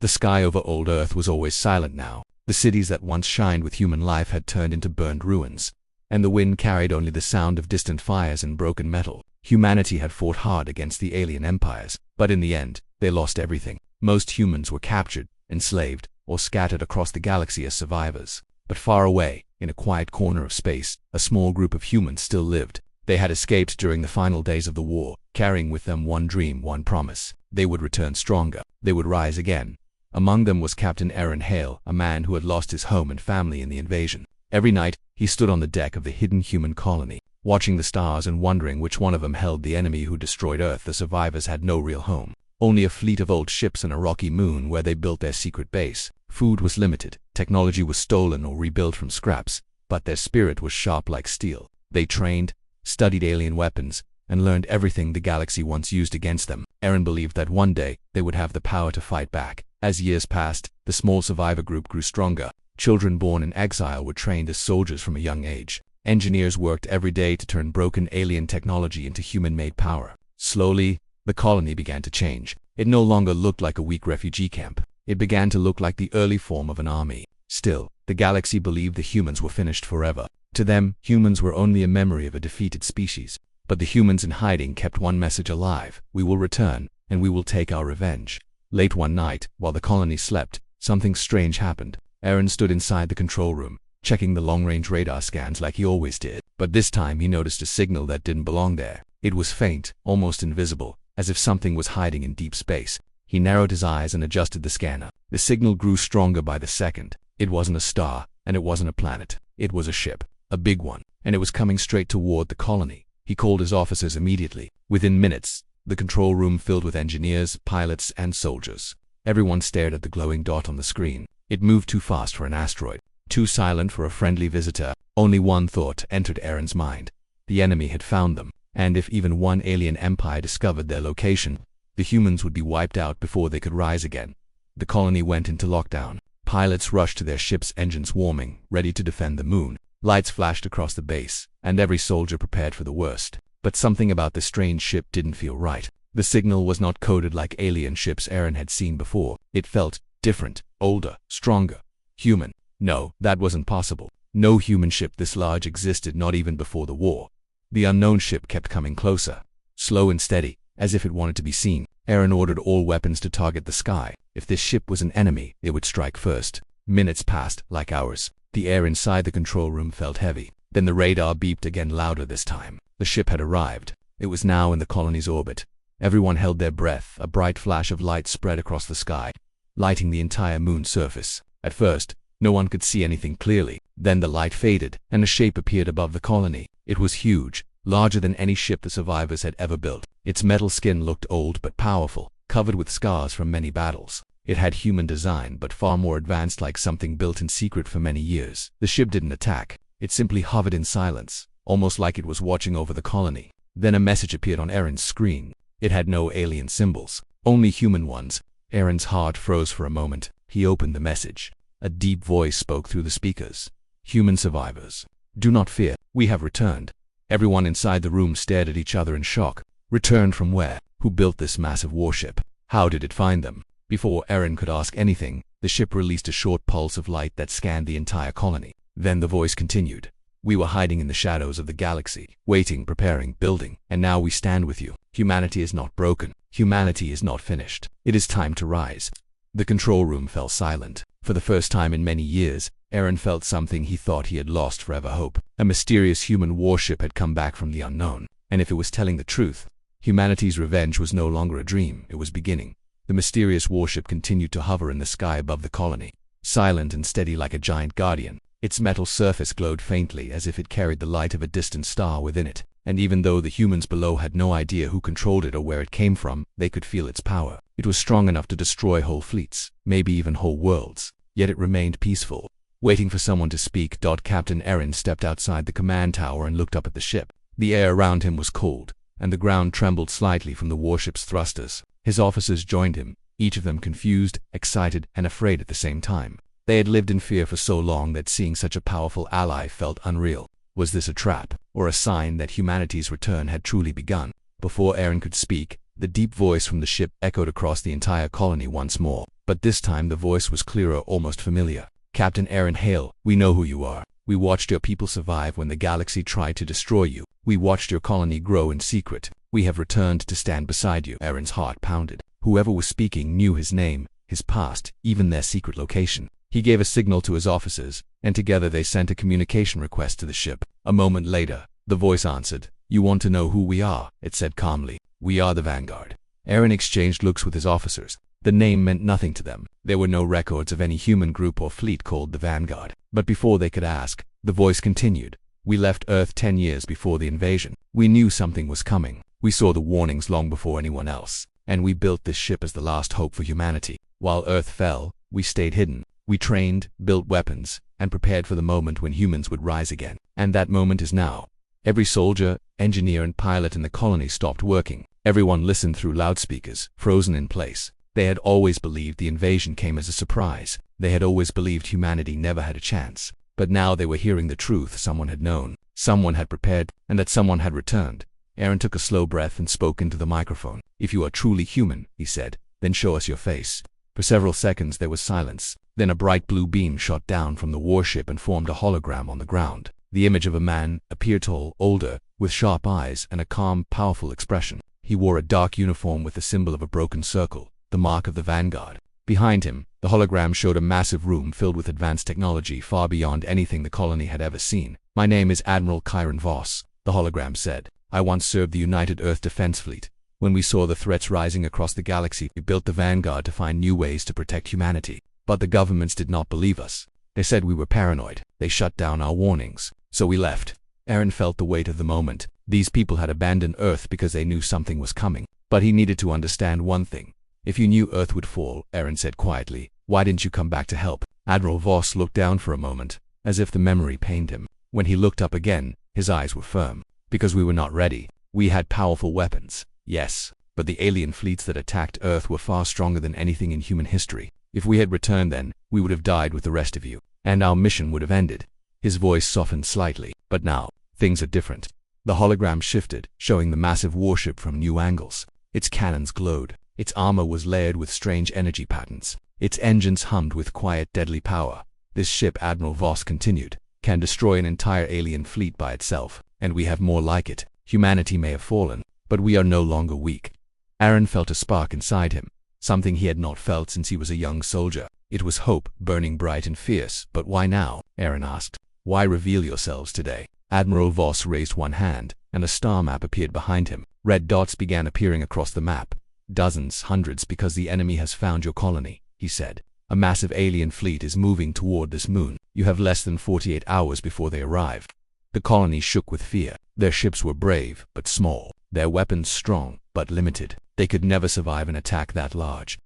The sky over old Earth was always silent now. The cities that once shined with human life had turned into burned ruins, and the wind carried only the sound of distant fires and broken metal. Humanity had fought hard against the alien empires, but in the end, they lost everything. Most humans were captured, enslaved, or scattered across the galaxy as survivors. But far away, in a quiet corner of space, a small group of humans still lived. They had escaped during the final days of the war, carrying with them one dream, one promise. They would return stronger. They would rise again. Among them was Captain Aaron Hale, a man who had lost his home and family in the invasion. Every night, he stood on the deck of the hidden human colony, watching the stars and wondering which one of them held the enemy who destroyed Earth. The survivors had no real home. Only a fleet of old ships and a rocky moon where they built their secret base. Food was limited, technology was stolen or rebuilt from scraps, but their spirit was sharp like steel. They trained, studied alien weapons, and learned everything the galaxy once used against them. Aaron believed that one day they would have the power to fight back. As years passed, the small survivor group grew stronger. Children born in exile were trained as soldiers from a young age. Engineers worked every day to turn broken alien technology into human-made power. Slowly, the colony began to change. It no longer looked like a weak refugee camp. It began to look like the early form of an army. Still, the galaxy believed the humans were finished forever. To them, humans were only a memory of a defeated species. But the humans in hiding kept one message alive: we will return, and we will take our revenge. Late one night, while the colony slept, something strange happened. Aaron stood inside the control room, checking the long-range radar scans like he always did. But this time he noticed a signal that didn't belong there. It was faint, almost invisible, as if something was hiding in deep space. He narrowed his eyes and adjusted the scanner. The signal grew stronger by the second. It wasn't a star, and it wasn't a planet. It was a ship, a big one, and it was coming straight toward the colony. He called his officers immediately. Within minutes, the control room filled with engineers, pilots, and soldiers. Everyone stared at the glowing dot on the screen. It moved too fast for an asteroid, too silent for a friendly visitor. Only one thought entered Aaron's mind. The enemy had found them, and if even one alien empire discovered their location, the humans would be wiped out before they could rise again. The colony went into lockdown. Pilots rushed to their ships' engines warming, ready to defend the moon. Lights flashed across the base, and every soldier prepared for the worst. But something about the strange ship didn't feel right. The signal was not coded like alien ships Aaron had seen before. It felt different, older, stronger, human. No, that wasn't possible. No human ship this large existed, not even before the war. The unknown ship kept coming closer, slow and steady, as if it wanted to be seen. Aaron ordered all weapons to target the sky. If this ship was an enemy, it would strike first. Minutes passed, like hours. The air inside the control room felt heavy. Then the radar beeped again, louder this time. The ship had arrived. It was now in the colony's orbit. Everyone held their breath. A bright flash of light spread across the sky, lighting the entire moon's surface. At first, no one could see anything clearly. Then the light faded, and a shape appeared above the colony. It was huge, larger than any ship the survivors had ever built. Its metal skin looked old but powerful, covered with scars from many battles. It had human design, but far more advanced, like something built in secret for many years. The ship didn't attack. It simply hovered in silence, almost like it was watching over the colony. Then a message appeared on Aaron's screen. It had no alien symbols, only human ones. Aaron's heart froze for a moment. He opened the message. A deep voice spoke through the speakers. Human survivors, do not fear. We have returned. Everyone inside the room stared at each other in shock. Returned from where? Who built this massive warship? How did it find them? Before Aaron could ask anything, the ship released a short pulse of light that scanned the entire colony. Then the voice continued. We were hiding in the shadows of the galaxy, waiting, preparing, building, and now we stand with you. Humanity is not broken. Humanity is not finished. It is time to rise. The control room fell silent. For the first time in many years, Aaron felt something he thought he had lost forever: hope. A mysterious human warship had come back from the unknown, and if it was telling the truth, humanity's revenge was no longer a dream, it was beginning. The mysterious warship continued to hover in the sky above the colony, silent and steady like a giant guardian. Its metal surface glowed faintly, as if it carried the light of a distant star within it, and even though the humans below had no idea who controlled it or where it came from, they could feel its power. It was strong enough to destroy whole fleets, maybe even whole worlds. Yet it remained peaceful, waiting for someone to speak. Captain Aaron stepped outside the command tower and looked up at the ship. The air around him was cold, and the ground trembled slightly from the warship's thrusters. His officers joined him, each of them confused, excited, and afraid at the same time. They had lived in fear for so long that seeing such a powerful ally felt unreal. Was this a trap, or a sign that humanity's return had truly begun? Before Aaron could speak, the deep voice from the ship echoed across the entire colony once more. But this time the voice was clearer, almost familiar. "Captain Aaron Hale, we know who you are. We watched your people survive when the galaxy tried to destroy you. We watched your colony grow in secret. We have returned to stand beside you." Aaron's heart pounded. Whoever was speaking knew his name, his past, even their secret location. He gave a signal to his officers, and together they sent a communication request to the ship. A moment later, the voice answered. "You want to know who we are?" it said calmly. "We are the Vanguard." Aaron exchanged looks with his officers. The name meant nothing to them. There were no records of any human group or fleet called the Vanguard. But before they could ask, the voice continued. "We left Earth 10 years before the invasion. We knew something was coming. We saw the warnings long before anyone else. And we built this ship as the last hope for humanity. While Earth fell, we stayed hidden. We trained, built weapons, and prepared for the moment when humans would rise again. And that moment is now." Every soldier, engineer, and pilot in the colony stopped working. Everyone listened through loudspeakers, frozen in place. They had always believed the invasion came as a surprise. They had always believed humanity never had a chance. But now they were hearing the truth. Someone had known, someone had prepared, and that someone had returned. Aaron took a slow breath and spoke into the microphone. "If you are truly human," he said, "then show us your face." For several seconds there was silence. Then a bright blue beam shot down from the warship and formed a hologram on the ground. The image of a man appeared tall, older, with sharp eyes and a calm, powerful expression. He wore a dark uniform with the symbol of a broken circle, the mark of the Vanguard. Behind him, the hologram showed a massive room filled with advanced technology far beyond anything the colony had ever seen. "My name is Admiral Kyron Voss," the hologram said. "I once served the United Earth Defense Fleet. When we saw the threats rising across the galaxy, we built the Vanguard to find new ways to protect humanity. But the governments did not believe us. They said we were paranoid. They shut down our warnings. So we left." Aaron felt the weight of the moment. These people had abandoned Earth because they knew something was coming. But he needed to understand one thing. "If you knew Earth would fall," Aaron said quietly, "why didn't you come back to help?" Admiral Voss looked down for a moment, as if the memory pained him. When he looked up again, his eyes were firm. "Because we were not ready. We had powerful weapons, yes, but the alien fleets that attacked Earth were far stronger than anything in human history. If we had returned then, we would have died with the rest of you, and our mission would have ended." His voice softened slightly. "But now, things are different." The hologram shifted, showing the massive warship from new angles. Its cannons glowed. Its armor was layered with strange energy patterns. Its engines hummed with quiet, deadly power. "This ship," Admiral Voss continued, "can destroy an entire alien fleet by itself, and we have more like it. Humanity may have fallen, but we are no longer weak." Aaron felt a spark inside him, something he had not felt since he was a young soldier. It was hope, burning bright and fierce. "But why now?" Aaron asked. "Why reveal yourselves today?" Admiral Voss raised one hand, and a star map appeared behind him. Red dots began appearing across the map. "Dozens, hundreds, because the enemy has found your colony," he said. "A massive alien fleet is moving toward this moon. You have less than 48 hours before they arrive." The colony shook with fear. Their ships were brave, but small. Their weapons strong, but limited. They could never survive an attack that large.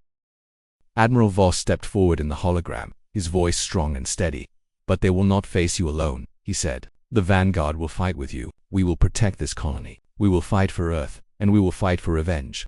Admiral Voss stepped forward in the hologram, his voice strong and steady. "But they will not face you alone," he said. "The Vanguard will fight with you. We will protect this colony. We will fight for Earth, and we will fight for revenge."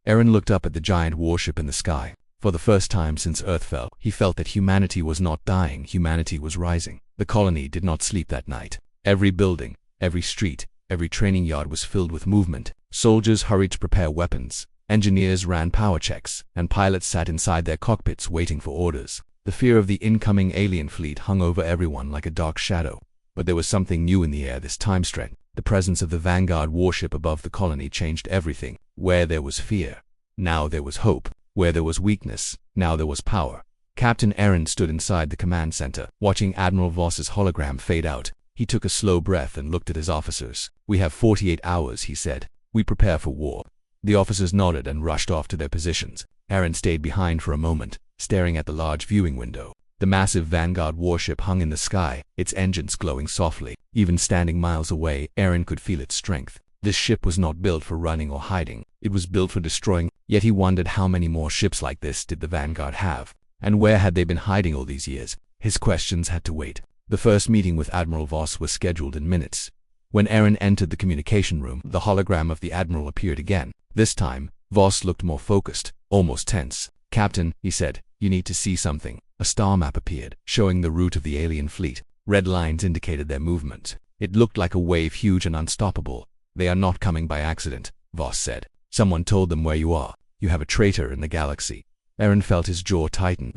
Aaron looked up at the giant warship in the sky. For the first time since Earth fell, he felt that humanity was not dying, humanity was rising. The colony did not sleep that night. Every building, every street, every training yard was filled with movement. Soldiers hurried to prepare weapons. Engineers ran power checks, and pilots sat inside their cockpits waiting for orders. The fear of the incoming alien fleet hung over everyone like a dark shadow. But there was something new in the air this time stretch. The presence of the Vanguard warship above the colony changed everything. Where there was fear, now there was hope. Where there was weakness, now there was power. Captain Aaron stood inside the command center, watching Admiral Voss's hologram fade out. He took a slow breath and looked at his officers. "We have 48 hours, he said. "We prepare for war." The officers nodded and rushed off to their positions. Aaron stayed behind for a moment, staring at the large viewing window. The massive Vanguard warship hung in the sky, its engines glowing softly. Even standing miles away, Aaron could feel its strength. This ship was not built for running or hiding. It was built for destroying. Yet he wondered how many more ships like this did the Vanguard have, and where had they been hiding all these years? His questions had to wait. The first meeting with Admiral Voss was scheduled in minutes. When Aaron entered the communication room, the hologram of the Admiral appeared again. This time, Voss looked more focused, almost tense. "Captain," he said, "you need to see something." A star map appeared, showing the route of the alien fleet. Red lines indicated their movement. It looked like a wave, huge and unstoppable. "They are not coming by accident," Voss said. "Someone told them where you are. You have a traitor in the galaxy." Aaron felt his jaw tighten.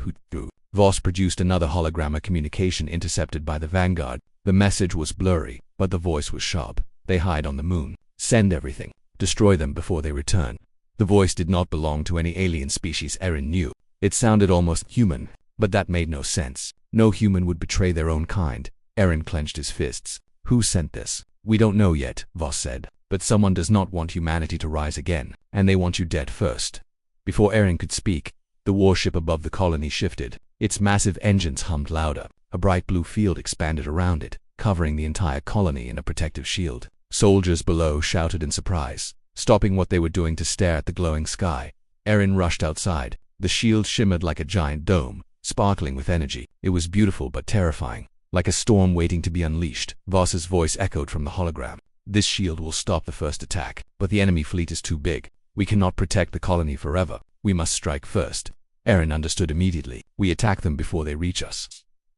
Voss produced another hologram, a communication intercepted by the Vanguard. The message was blurry, but the voice was sharp. They hide on the moon. Send everything. Destroy them before they return. The voice did not belong to any alien species Aaron knew. It sounded almost human, but that made no sense. No human would betray their own kind. Aaron clenched his fists. Who sent this? We don't know yet, Voss said. But someone does not want humanity to rise again, and they want you dead first. Before Aaron could speak, the warship above the colony shifted. Its massive engines hummed louder. A bright blue field expanded around it, covering the entire colony in a protective shield. Soldiers below shouted in surprise, stopping what they were doing to stare at the glowing sky. Aaron rushed outside. The shield shimmered like a giant dome, sparkling with energy. It was beautiful but terrifying, like a storm waiting to be unleashed. Voss's voice echoed from the hologram. This shield will stop the first attack, but the enemy fleet is too big. We cannot protect the colony forever. We must strike first. Aaron understood immediately. We attack them before they reach us.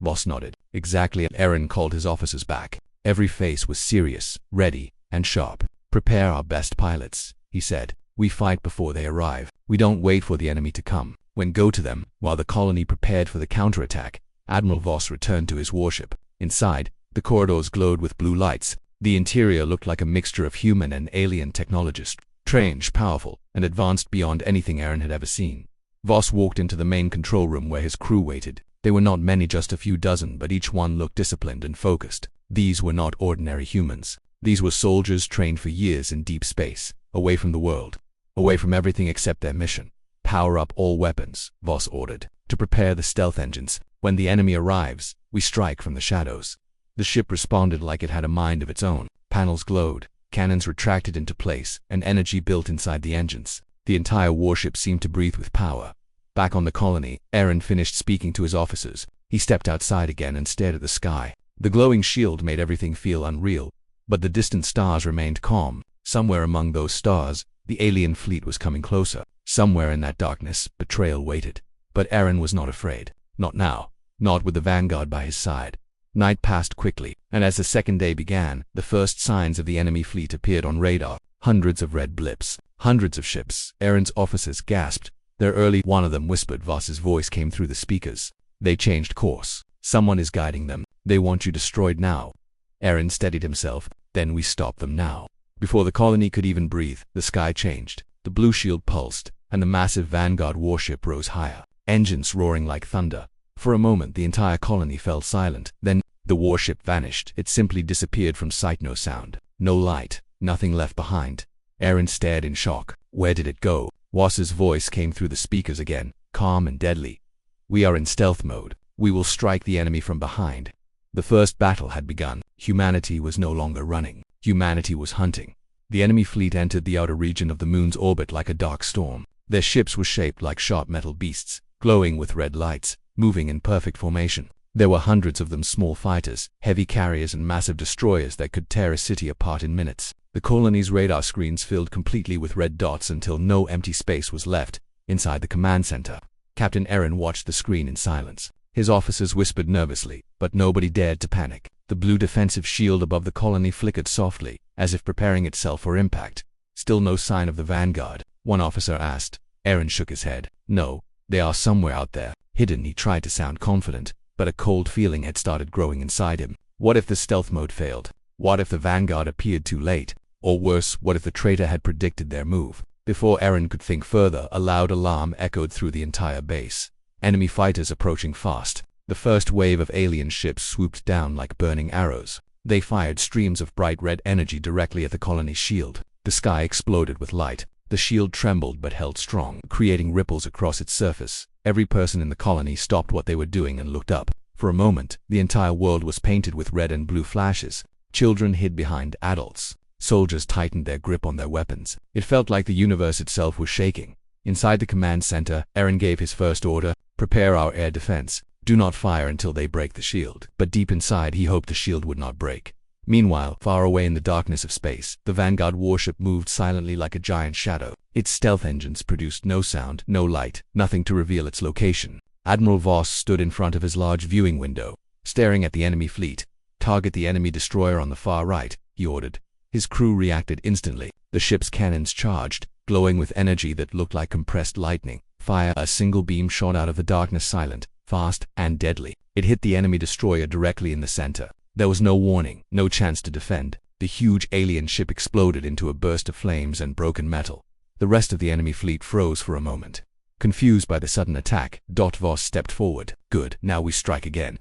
Voss nodded. Exactly. Aaron called his officers back. Every face was serious, ready, and sharp. Prepare our best pilots, he said. We fight before they arrive. We don't wait for the enemy to come. When go to them, while the colony prepared for the counterattack, Admiral Voss returned to his warship. Inside, the corridors glowed with blue lights. The interior looked like a mixture of human and alien technologies, strange, powerful, and advanced beyond anything Aaron had ever seen. Voss walked into the main control room where his crew waited. They were not many, just a few dozen, but each one looked disciplined and focused. These were not ordinary humans. These were soldiers trained for years in deep space, away from the world, away from everything except their mission. Power up all weapons, Voss ordered, to prepare the stealth engines. When the enemy arrives, we strike from the shadows. The ship responded like it had a mind of its own. Panels glowed, cannons retracted into place, and energy built inside the engines. The entire warship seemed to breathe with power. Back on the colony, Aaron finished speaking to his officers. He stepped outside again and stared at the sky. The glowing shield made everything feel unreal, but the distant stars remained calm. Somewhere among those stars, the alien fleet was coming closer. Somewhere in that darkness, betrayal waited. But Aaron was not afraid. Not now. Not with the Vanguard by his side. Night passed quickly, and as the second day began, the first signs of the enemy fleet appeared on radar. Hundreds of red blips. Hundreds of ships. Aaron's officers gasped. They're early, one of them whispered. Voss's voice came through the speakers. They changed course. Someone is guiding them. They want you destroyed now. Aaron steadied himself. Then we stop them now. Before the colony could even breathe, the sky changed. The blue shield pulsed, and the massive Vanguard warship rose higher, engines roaring like thunder. For a moment, the entire colony fell silent. Then, the warship vanished. It simply disappeared from sight. No sound, no light, nothing left behind. Aaron stared in shock. Where did it go? Voss's voice came through the speakers again, calm and deadly. We are in stealth mode. We will strike the enemy from behind. The first battle had begun. Humanity was no longer running. Humanity was hunting. The enemy fleet entered the outer region of the moon's orbit like a dark storm. Their ships were shaped like sharp metal beasts, glowing with red lights, moving in perfect formation. There were hundreds of them, small fighters, heavy carriers, and massive destroyers that could tear a city apart in minutes. The colony's radar screens filled completely with red dots until no empty space was left. Inside the command center, Captain Aaron watched the screen in silence. His officers whispered nervously, but nobody dared to panic. The blue defensive shield above the colony flickered softly, as if preparing itself for impact. Still no sign of the Vanguard, one officer asked. Aaron shook his head. No, they are somewhere out there, hidden. He tried to sound confident, but a cold feeling had started growing inside him. What if the stealth mode failed? What if the Vanguard appeared too late? Or worse, what if the traitor had predicted their move? Before Aaron could think further, a loud alarm echoed through the entire base. Enemy fighters approaching fast. The first wave of alien ships swooped down like burning arrows. They fired streams of bright red energy directly at the colony's shield. The sky exploded with light. The shield trembled but held strong, creating ripples across its surface. Every person in the colony stopped what they were doing and looked up. For a moment, the entire world was painted with red and blue flashes. Children hid behind adults. Soldiers tightened their grip on their weapons. It felt like the universe itself was shaking. Inside the command center, Aaron gave his first order: prepare our air defense. Do not fire until they break the shield. But deep inside, he hoped the shield would not break. Meanwhile, far away in the darkness of space, the Vanguard warship moved silently like a giant shadow. Its stealth engines produced no sound, no light, nothing to reveal its location. Admiral Voss stood in front of his large viewing window, staring at the enemy fleet. Target the enemy destroyer on the far right, he ordered. His crew reacted instantly. The ship's cannons charged, glowing with energy that looked like compressed lightning. Fire. A single beam shot out of the darkness, silent, fast, and deadly. It hit the enemy destroyer directly in the center. There was no warning, no chance to defend. The huge alien ship exploded into a burst of flames and broken metal. The rest of the enemy fleet froze for a moment. Confused by the sudden attack, Voss stepped forward. Good, now we strike again.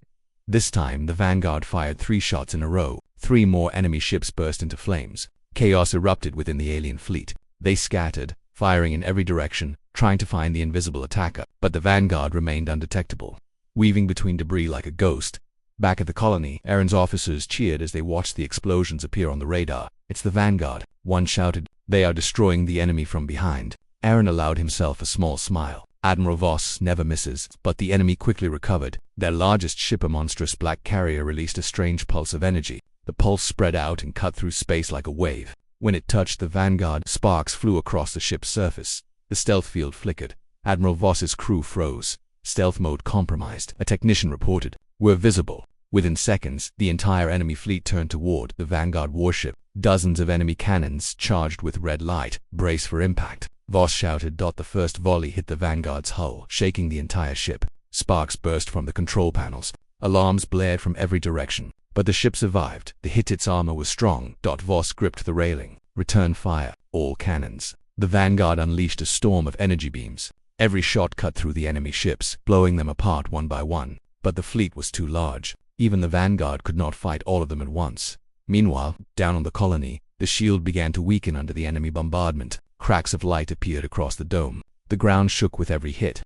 This time, the Vanguard fired 3 shots in a row. 3 more enemy ships burst into flames. Chaos erupted within the alien fleet. They scattered, firing in every direction, trying to find the invisible attacker. But the Vanguard remained undetectable, weaving between debris like a ghost. Back at the colony, Aaron's officers cheered as they watched the explosions appear on the radar. "It's the Vanguard," one shouted. "They are destroying the enemy from behind." Aaron allowed himself a small smile. Admiral Voss never misses, but the enemy quickly recovered. Their largest ship, a monstrous black carrier, released a strange pulse of energy. The pulse spread out and cut through space like a wave. When it touched the Vanguard, sparks flew across the ship's surface. The stealth field flickered. Admiral Voss's crew froze. Stealth mode compromised. A technician reported. "We're visible." Within seconds, the entire enemy fleet turned toward the Vanguard warship. Dozens of enemy cannons charged with red light. "Brace for impact," Voss shouted. The first volley hit the Vanguard's hull, shaking the entire ship. Sparks burst from the control panels. Alarms blared from every direction. But the ship survived. The Hittite's armor was strong. Voss gripped the railing. "Return fire, all cannons." The Vanguard unleashed a storm of energy beams. Every shot cut through the enemy ships, blowing them apart one by one. But the fleet was too large. Even the Vanguard could not fight all of them at once. Meanwhile, down on the colony, the shield began to weaken under the enemy bombardment. Cracks of light appeared across the dome. The ground shook with every hit.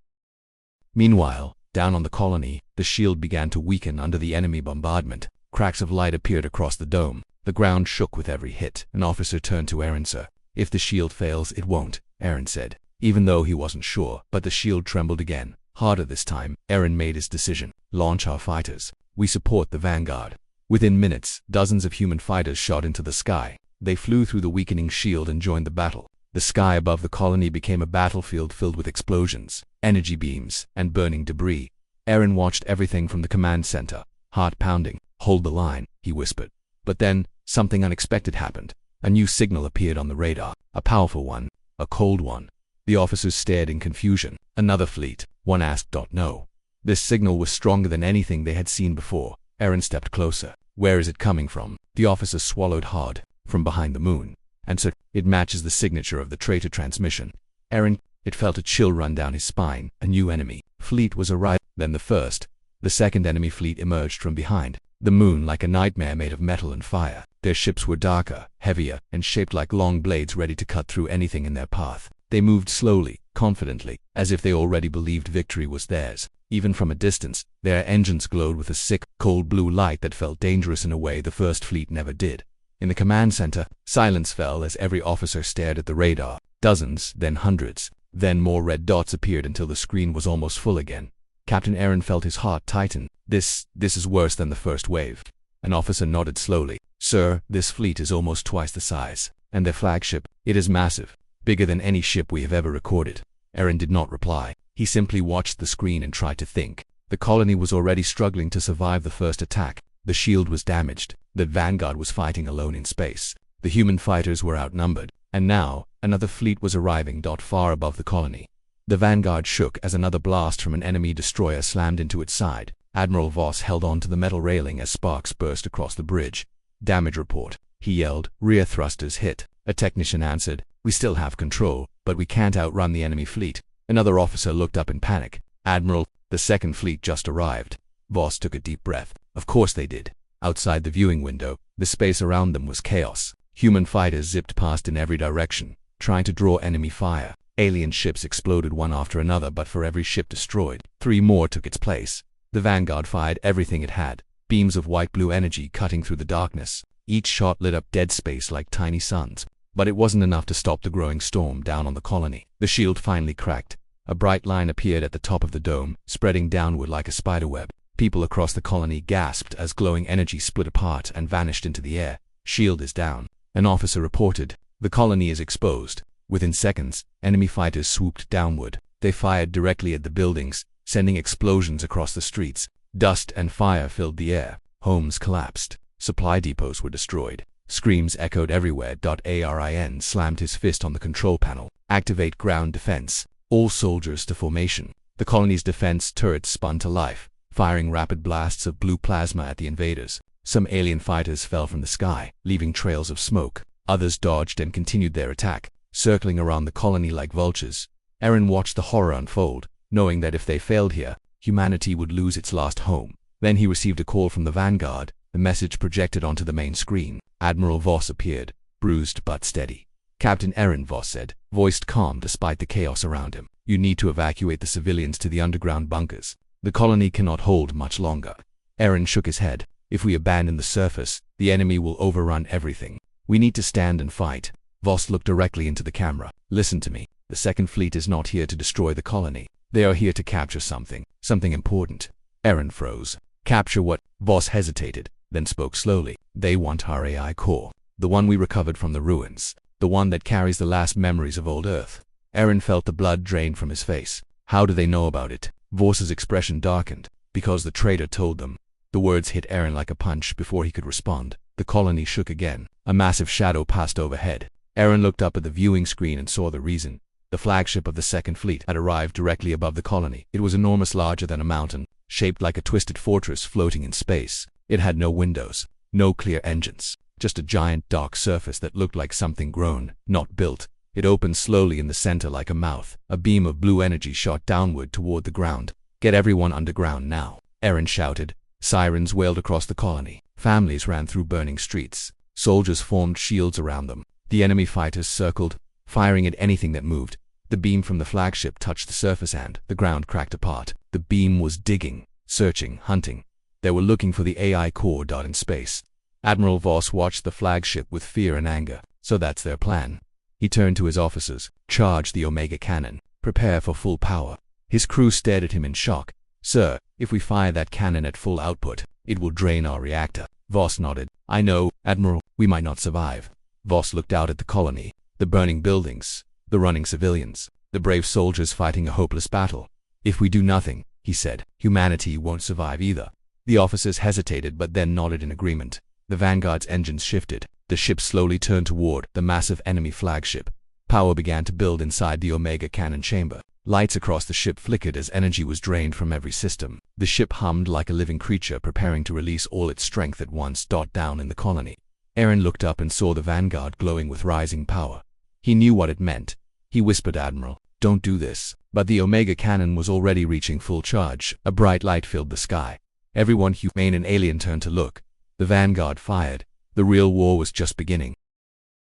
Meanwhile, down on the colony, the shield began to weaken under the enemy bombardment. Cracks of light appeared across the dome. The ground shook with every hit. An officer turned to Aaron. "Sir, if the shield fails, it won't," Aaron said, even though he wasn't sure. But the shield trembled again. Harder this time. Aaron made his decision. "Launch our fighters. We support the Vanguard." Within minutes, dozens of human fighters shot into the sky. They flew through the weakening shield and joined the battle. The sky above the colony became a battlefield filled with explosions, energy beams, and burning debris. Aaron watched everything from the command center, heart pounding. "Hold the line," he whispered. But then, something unexpected happened. A new signal appeared on the radar, a powerful one, a cold one. The officers stared in confusion. "Another fleet?" one asked. "No." This signal was stronger than anything they had seen before. Aaron stepped closer. "Where is it coming from?" The officer swallowed hard. "From behind the moon. And so, it matches the signature of the traitor transmission." Aaron, it felt a chill run down his spine. A new enemy fleet was arriving. Then the second enemy fleet emerged from behind. The moon like a nightmare made of metal and fire. Their ships were darker, heavier, and shaped like long blades ready to cut through anything in their path. They moved slowly, confidently, as if they already believed victory was theirs. Even from a distance, their engines glowed with a sick, cold blue light that felt dangerous in a way the first fleet never did. In the command center, silence fell as every officer stared at the radar. Dozens, then hundreds. Then more red dots appeared until the screen was almost full again. Captain Aaron felt his heart tighten. This is worse than the first wave." An officer nodded slowly. "Sir, this fleet is almost twice the size. And their flagship, it is massive. Bigger than any ship we have ever recorded." Aaron did not reply. He simply watched the screen and tried to think. The colony was already struggling to survive the first attack. The shield was damaged. The Vanguard was fighting alone in space. The human fighters were outnumbered. And now, another fleet was arriving. Far above the colony. The Vanguard shook as another blast from an enemy destroyer slammed into its side. Admiral Voss held on to the metal railing as sparks burst across the bridge. "Damage report," he yelled. "Rear thrusters hit." A technician answered. "We still have control, but we can't outrun the enemy fleet." Another officer looked up in panic. "Admiral, the second fleet just arrived." Voss took a deep breath. Of course they did. Outside the viewing window, the space around them was chaos. Human fighters zipped past in every direction, trying to draw enemy fire. Alien ships exploded one after another, but for every ship destroyed, 3 more took its place. The Vanguard fired everything it had, beams of white-blue energy cutting through the darkness. Each shot lit up dead space like tiny suns. But it wasn't enough to stop the growing storm down on the colony. The shield finally cracked. A bright line appeared at the top of the dome, spreading downward like a spiderweb. People across the colony gasped as glowing energy split apart and vanished into the air. "Shield is down," an officer reported. "The colony is exposed." Within seconds, enemy fighters swooped downward. They fired directly at the buildings, sending explosions across the streets. Dust and fire filled the air. Homes collapsed. Supply depots were destroyed. Screams echoed everywhere. Arin slammed his fist on the control panel. "Activate ground defense." All soldiers to formation. The colony's defense turrets spun to life, firing rapid blasts of blue plasma at the invaders. Some alien fighters fell from the sky, leaving trails of smoke. Others dodged and continued their attack, circling around the colony like vultures. Eren watched the horror unfold, knowing that if they failed here, humanity would lose its last home. Then he received a call from the Vanguard, the message projected onto the main screen. Admiral Voss appeared, bruised but steady. "Captain Eren," Voss said, voiced calm despite the chaos around him. "You need to evacuate the civilians to the underground bunkers. The colony cannot hold much longer." Eren shook his head. "If we abandon the surface, the enemy will overrun everything. We need to stand and fight." Voss looked directly into the camera. "Listen to me. The Second Fleet is not here to destroy the colony. They are here to capture something important." Eren froze. "Capture what?" Voss hesitated, then spoke slowly. "They want our AI core. The one we recovered from the ruins. The one that carries the last memories of old Earth." Eren felt the blood drain from his face. "How do they know about it?" Voss's expression darkened. "Because the traitor told them." The words hit Eren like a punch before he could respond. The colony shook again. A massive shadow passed overhead. Eren looked up at the viewing screen and saw the reason. The flagship of the Second Fleet had arrived directly above the colony. It was enormous, larger than a mountain, shaped like a twisted fortress floating in space. It had no windows, no clear engines, just a giant dark surface that looked like something grown, not built. It opened slowly in the center like a mouth. A beam of blue energy shot downward toward the ground. "Get everyone underground now," Eren shouted. Sirens wailed across the colony. Families ran through burning streets. Soldiers formed shields around them. The enemy fighters circled, firing at anything that moved. The beam from the flagship touched the surface and the ground cracked apart. The beam was digging, searching, hunting. They were looking for the AI core in space. Admiral Voss watched the flagship with fear and anger. "So that's their plan." He turned to his officers. "Charge the Omega cannon. Prepare for full power." His crew stared at him in shock. "Sir, if we fire that cannon at full output, it will drain our reactor." Voss nodded. "I know, Admiral. We might not survive." Voss looked out at the colony, the burning buildings, the running civilians, the brave soldiers fighting a hopeless battle. "If we do nothing," he said, "humanity won't survive either." The officers hesitated but then nodded in agreement. The Vanguard's engines shifted. The ship slowly turned toward the massive enemy flagship. Power began to build inside the Omega cannon chamber. Lights across the ship flickered as energy was drained from every system. The ship hummed like a living creature preparing to release all its strength at once. Down in the colony. Eren looked up and saw the Vanguard glowing with rising power. He knew what it meant. He whispered, "Admiral, don't do this." But the Omega cannon was already reaching full charge. A bright light filled the sky. Everyone, humane and alien, turned to look. The Vanguard fired. The real war was just beginning.